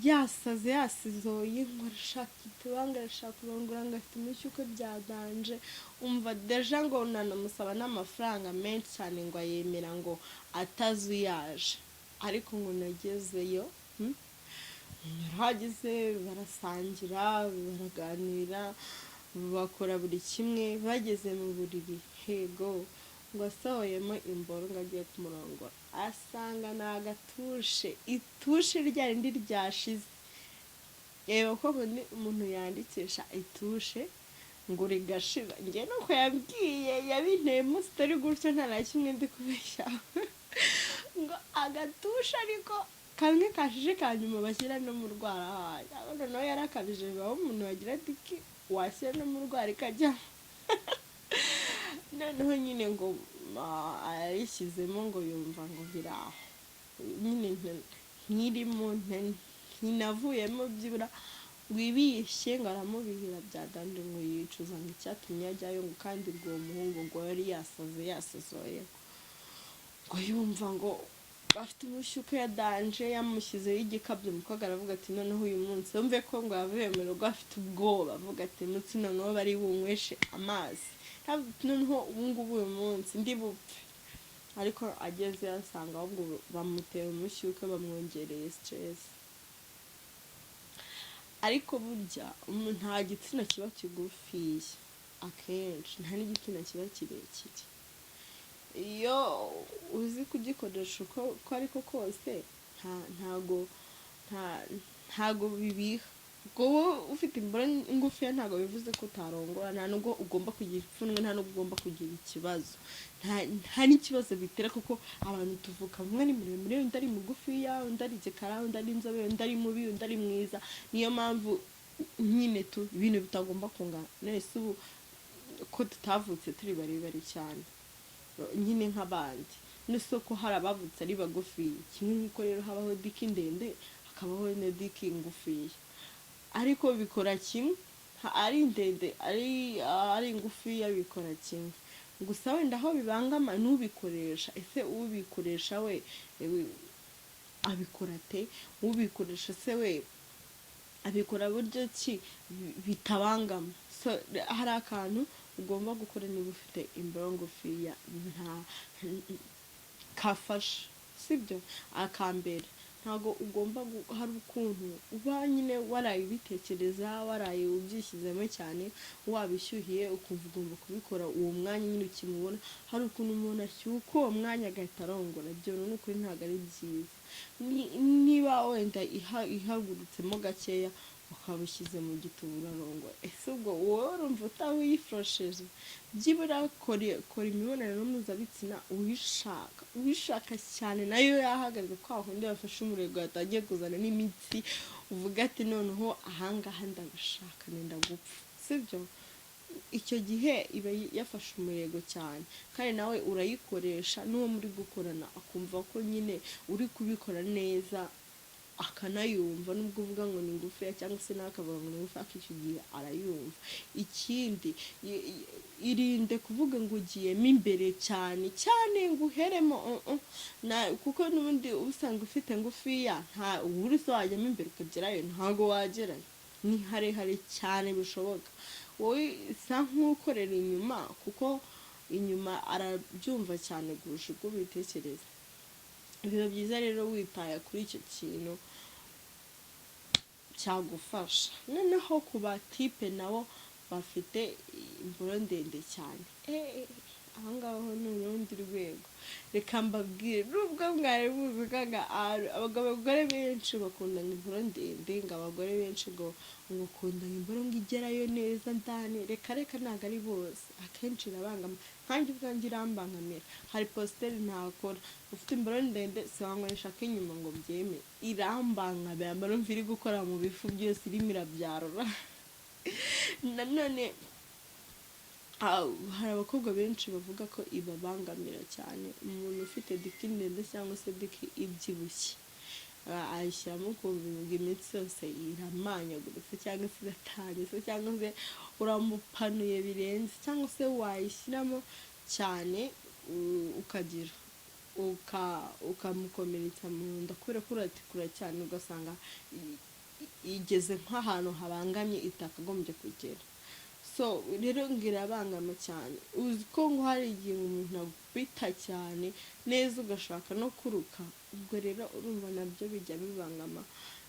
yasaze yasizoye ngo arashaka itubanga arashaka kurongora ngo afite umushyuko byaganje umva deja ngo nanamusaba n'amafaranga menshi cyane ngo ayemera ngo atazuyaje ariko ngo nagezeyo narahageze barasangira baraganira bakora buri kimwe bageze mu buriri hego ngo asohoyemo imboro ngo agiye kumurongora asanga ni agatushe itushe rya rindi ryashize yewe ko umuntu yandikisha itushe ngo rigashira njye nuko yabwiye yabinteye munsi tari gutyo nta na kimwe ndi kubeshya ngo agatushe ariko kamwe kashije kanyuma bashyira no mu rwarahaye abona nawe yarakabije bibaho umuntu wagira diki washyira no mu rwara ikajya noneho nyine ngo arishyizemo ngo yumva ngo biraho nyine nkirimo ntinavuyemo byibura wibishye ngo aramubihira byaganje ngo yicuza ngo icyatumye ajyayo ngo kandi ubwo muhungu ngo yari yasazoye ngo yumva ngo afite umushyuko ya danje yamushyizeho igikabyo umukobwa aravuga ati noneho uyu munsi wumve ko ngo yavuye mu rugo afite ubwoba avuga ati nutse noneho bari bunyweshe amazi noneho ubungubu uyu munsi ndi bupfe ariko ageze asanga ahubwo bamuteye umushyuko bamwongereye stress ariko burya nta gitsina kiba kigufiye akenshi nta n'igitsina kiba kirekire iyo uzi kugikoresha uko ariko kose ntago bibiha ubwo ufite imboro ngufiya ntago bivuze ko utarongora nta nubwo ugomba kugira ipfunwe nta nubwo ugomba kugira ikibazo nta n'ikibazo bitera kuko abantu tuvuka umwe ari muremure undi ari mugufiya undi ari igikara undi ari inzobe undi ari mubi undi ari mwiza niyo mpamvu nyine ibintu bitagomba kungana nese ubu ko tutavutse turi barebare cyane nyine nk'abandi n'isoko hari abavutse ari bagufi kimwe nk'uko rero habaho diki ndende hakabaho na diki ngufiya ariko bikora kimwe ari ndende ari ngufiya bikora kimwe gusa wenda aho bibangama n'ubikoresha ese ubikoresha we abikora te ubikoresha se we abikora buryo ki bitabangama so hari akantu ugomba gukora niba ufite imboro ngufiya kafasha sibyo akambere ntago ugomba hari ukuntu uba nyine waraye ubitekereza waraye ubyishyizemo cyane wabishyuhiye ukumva ugomba kubikora uwo mwanya nyine ukimubona hari ukuntu umuntu ashyuka uwo mwanya agahita arongora byo n'ukuri ntabwo ari byiza niba wenda ihagurutsemo gakeya ukabushyize mu gituba urarongora ese ubwo wowe urumva utawiyifurosheje byibura kora imibonano mpuzabitsina uyishaka cyane nayo yahagaze kwa kundi bafashe umurego yatangiye kuzana n'imitsi uvuga ati noneho ahangaha ndabishaka nenda gupfa sibyo icyo gihe iba yafashe umurego cyane kandi nawe urayikoresha n'uwo muri gukorana akumva ko nyine uri kubikora neza akanayumva nubwo uvuga ngo ni ngufiya cyangwa se nakavuga ngo ni ngufiya icyo gihe arayumva ikindi irinde kuvuga ngo ugiyemo imbere cyane ngo uheremo kuko n'ubundi usanga ufite ngufiya nta uri so wajyamo imbere ukagerayo ntago wagerayo ni harehare cyane bishoboka wowe sa nk'ukorera inyuma kuko inyuma arabyumva cyane kurusha uko ubitekereza biba byiza rero witaye kuri icyo kintu cyagufasha noneho ku batipe nabo bafite imboro ndende cyane ahangaho ni urundi rwego reka mbabwire nubwo mwari muzi kaga abagore benshi bakunda imboro ndende ngo abagore benshi ngo bakunda imboro ngo igerayo neza ndani reka ntabwo ari bose akenshi irabangama nkanjye ubwanjye irambangamira hari positeri ntakora ufite imboro ndende si wankoresha k'inyuma ngo byeme irambangamira mbona mva iri gukora mu bifu byose irimo irabyarura nanone hari abakobwa benshi bavuga ko ibabangamira cyane umuntu ufite diki ndende cyangwa se diki ibyibushye ayishyiramo ukumva imitsi yose iramanyaguritse cyangwa se iratanyise cyangwa se uramupanuye birenze cyangwa se wayishyiramo cyane ukagira ukamukomeretsa mu nda kubera ko uratikura cyane ugasanga igeze nk'ahantu habangamye itakagombye kugera. So rero ngirabangama cyane, uzi ko ngo hari igihe umuntu agubita cyane neza ugashaka no kuruka, ubwo rero urumva nabyo bijya bibangama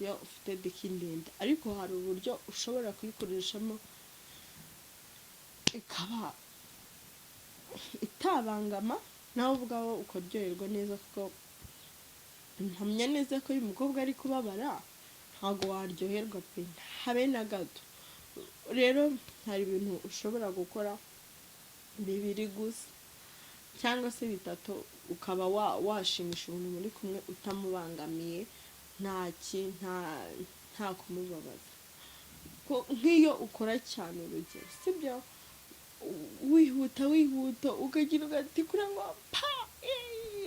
iyo ufite diki ndende. Ariko hari uburyo ushobora kuyikoreshamo ikaba itabangama nawe ubwawe ukaryoherwa neza, kuko mpamya neza ko uyu mukobwa ari kubabara ntabwo waryoherwa pe habe na gato. Rero hari ibintu ushobora gukora bibiri gusa cyangwa se bitatu ukaba washimisha umuntu muri kumwe utamubangamiye, nta kumubabaza. Nk'iyo ukora cyane urugero, sibyo, wihuta ukagira ugati kuri ngo pa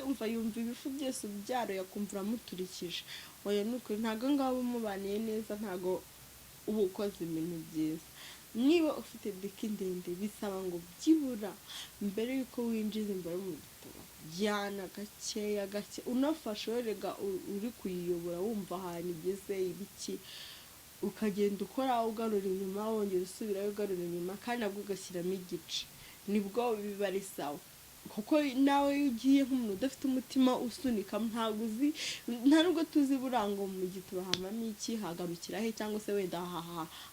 umva yumva ibifu byose ubyaro yakumva uramuturikije. Oya nukuri ntago ngabo umubaniye neza, ntago uba ukoze ibintu byiza. Niba ufite diki ndende bisaba ngo byibura mbere yuko winjiza imboro mu gitabo jyana gakeya gake, unafashe werega uri kuyiyobora wumva ahantu igeze ibiki, ukagenda ukora ugarura inyuma wongera usubirayo ugarura inyuma, kandi nabwo ugashyiramo igice, nibwo biba ari sawa. Kuko nawe iyo ugiye nk'umuntu udafite umutima usunika, nta nubwo tuzi burango mu gituba hamamo iki, hagarukira he, cyangwa se wenda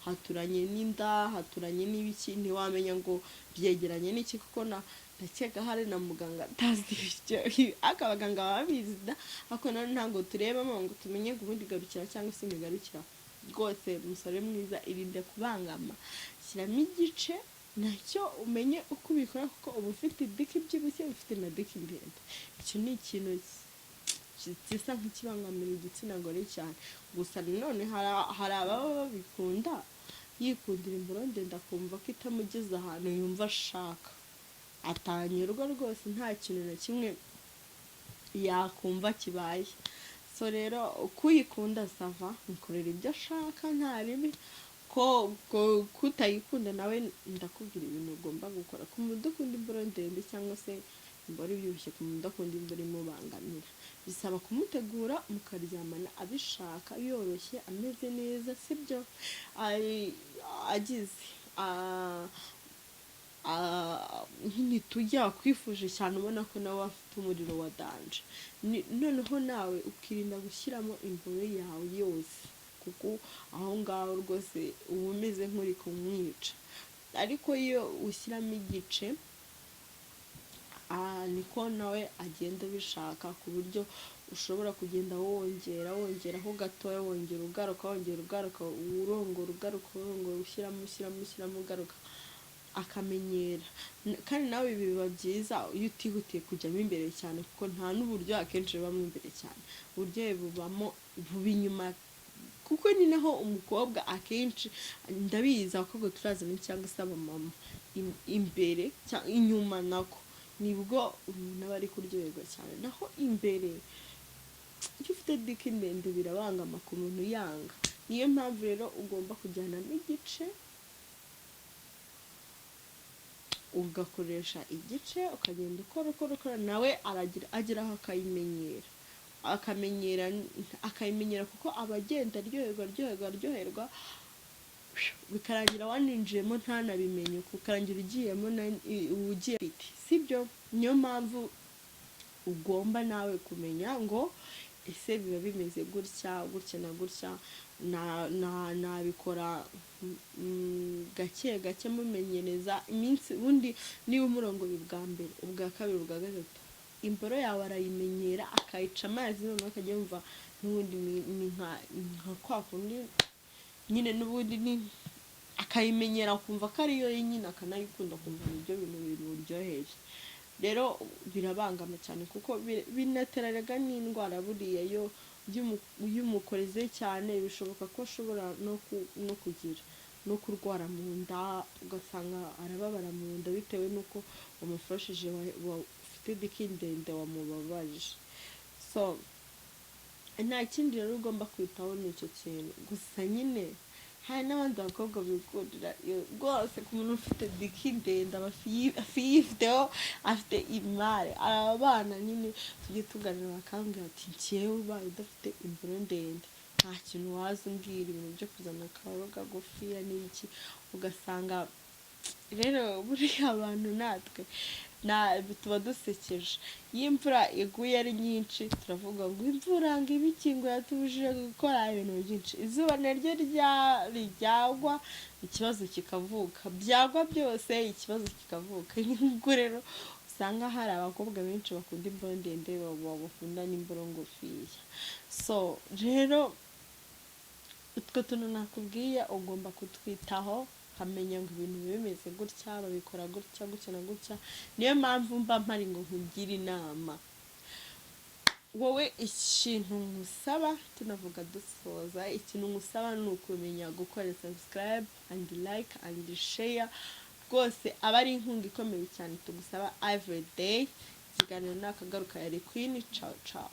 haturanye n'inda, haturanye n'ibiki, ntiwamenya ngo byegeranye n'iki, kuko ndakeka hari na muganga atazi ibyo, ariko abaganga baba babizi da, ariko none ntabwo turebamo ngo tumenye ngo ubundi garukira cyangwa se imigarukira. Rwose umusore mwiza irinde kubangama, shyiramo igice nacyo umenye uko ubikora, kuko uba ufite diki byibushye ufite na diki ndende. Icyo ni ikintu gisa nk'ikibangamira igitsina gore cyane. Gusa nanone hari ababa babikunda, yikundira imboro ndende akumva ko itamugeza ahantu yumva ashaka, atanyurwa rwose, nta kintu na kimwe yakumva kibaye. So rero kuyikunda sava mukorera ibyo ashaka nta ribi, ko kutayikunda nawe ndakubwira ibintu ugomba gukora. Ku muntu udakunda imboro ndende cyangwa se imboro ibyibushye, ku muntu udakunda imboro imubangamira, bisaba kumutegura mukaryamana abishaka, yoroshye, ameze neza, sibyo, agize ntitujya kwifuje cyane ubona ko nawe afite umuriro wa danje, noneho nawe ukirinda gushyiramo imboro yawe yose, kuko aho ngaho rwose uba umeze nk'uri kumwica. Ariko iyo ushyiramo igice niko nawe agenda abishaka, ku buryo ushobora kugenda wongeraho gatoya, wongera ugaruka, urongora ushyiramo ugaruka, akamenyera. Kandi nawe biba byiza iyo utihutiye kujyamo imbere cyane, kuko nta n'uburyo akenshi bubamo imbere cyane, uburyohe buba inyuma, kuko ni naho umukobwa akenshi, ndabizi abakobwa turazana cyangwa se abamama, imbere inyuma nako nibwo umuntu aba ari kuryoherwa cyane, naho imbere iyo ufite diki ndende birabangama ku muntu yanga. Niyo mpamvu rero ugomba kujyana n'igice, ugakoresha igice, ukagenda ukora nawe ageraho akayimenyera, kuko aba agenda aryoherwa bikarangira waninjiyemo ntanabimenye, kukarangira ugiyemo ugiye biti, sibyo. Niyo mpamvu ugomba nawe kumenya ngo ese biba bimeze gutya na gutya, nabikora gake mumenyereza iminsi, ubundi niba umurongo bwa mbere, ubwa kabiri, ubwa gatatu, imboro yawe arayimenyera, akayica amazi, noneho akajya yumva n'ubundi ni nka kwa kundi nyine, n'ubundi akayimenyera akumva ko ariyo nyine, akanayikunda, kumva nibyo bintu biryoheye. Rero birabangama cyane, kuko binateraga n'indwara buriya iyo umukoreze cyane, bishoboka ko ashobora no kugira no kurwara mu nda, ugasanga arababara mu nda bitewe n'uko wamufashije, ufite diki ndende wamubabaje. So nta kindi rero ugomba kwitaho n'icyo kintu gusa, nyine hari n'abandi bakobwa bikundira rwose ku muntu ufite diki ndende aba afiyifiteho afite imare aba bana nyine tujye tuganira bakambwira ati njyewe ubaye udafite imboro ndende nta kintu waza umbwira ibintu byo kuzana akabaro kagufiya n'iki ugasanga rero buriya abantu natwe tuba dusekeje iyo imvura iguye ari nyinshi turavuga ngo imvura ngo ibiki ngo yatubujije gukora ibintu byinshi izuba naryo ryagwa ikibazo kikavuka byagwa byose ikibazo kikavuka nk'ubwo rero usanga hari abakobwa benshi bakunda imboro ndende bakunda n'imboro ngufiya so rero utwo tuntu nakubwiye ugomba kutwitaho ukamenya ngo ibintu bimeze gutya babikora gutya gutya na gutya niyo mpamvu mba mpari ngo nkugire inama wowe ikintu ngusaba tunavuga dusoza ikintu ngusaba ni ukumenya gukora subscribe and like and share rwose aba ari inkunga ikomeye cyane tugusaba every day ikiganiro nakagaruka yari Queen ciao ciao